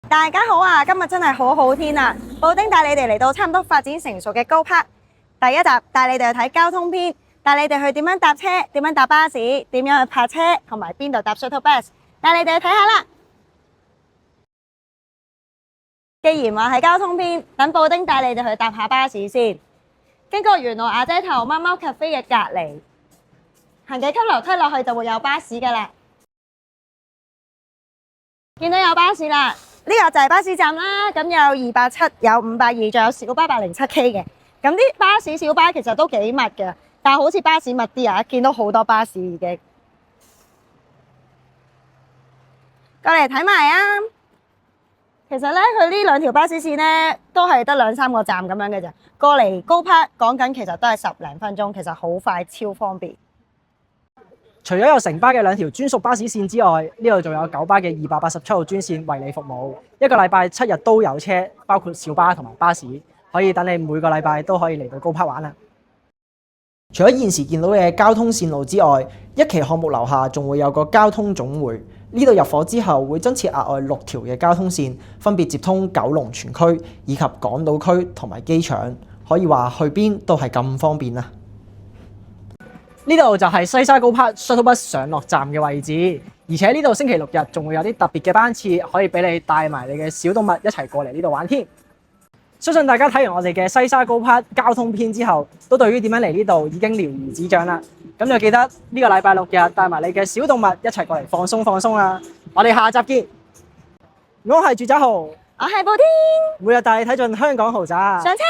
大家好啊！今日真係好好天啊！布丁帶你哋嚟到差唔多發展成熟嘅高柏。第一集帶你哋去睇交通篇，帶你哋去點樣搭車、點樣搭巴士、點樣去泊車，同埋邊度搭 shuttle bus， 帶你哋去睇下啦。既然話係交通篇，等布丁帶你哋去搭下巴士先。經過元朗瓦遮頭貓貓 cafe 嘅隔離，行幾級樓梯落去就會有巴士噶啦。見到有巴士啦，呢個就係巴士站啦。咁有270，有520，仲有小巴807K 嘅。咁啲巴士、小巴其實都幾密嘅，但係好似巴士密啲啊！見到好多巴士已經過嚟睇埋啊！其實咧，佢呢兩條巴士線咧都係得2-3個站咁樣嘅啫。過嚟高柏講緊其實都係10零分鐘，其實好快，超方便。除咗有城巴嘅2條專屬巴士線之外，呢度仲有九巴嘅287號專線為你服務。一個禮拜7日都有車，包括小巴同埋巴士，可以等你每個禮拜都可以嚟到高柏玩啦。除咗現時見到嘅交通線路之外，一期項目樓下仲會有個交通總會。呢度入伙之後會增設額外6條嘅交通線，分別接通九龍全區以及港島區同埋機場，可以話去邊都係咁方便啦。呢度就係西沙高柏 shuttle bus 上落站嘅位置，而且呢度星期6日仲會有啲特別嘅班次，可以俾你帶埋你嘅小動物一齊過嚟呢度玩添。相信大家睇完我哋嘅西沙高柏交通篇之後，都對於點樣嚟呢度已經了如指掌啦。咁就記得呢個禮拜6日帶埋你嘅小動物一齊過嚟放鬆啦。我哋下集見。我係住宅豪，我係布丁，每日帶你睇盡香港豪宅。上車。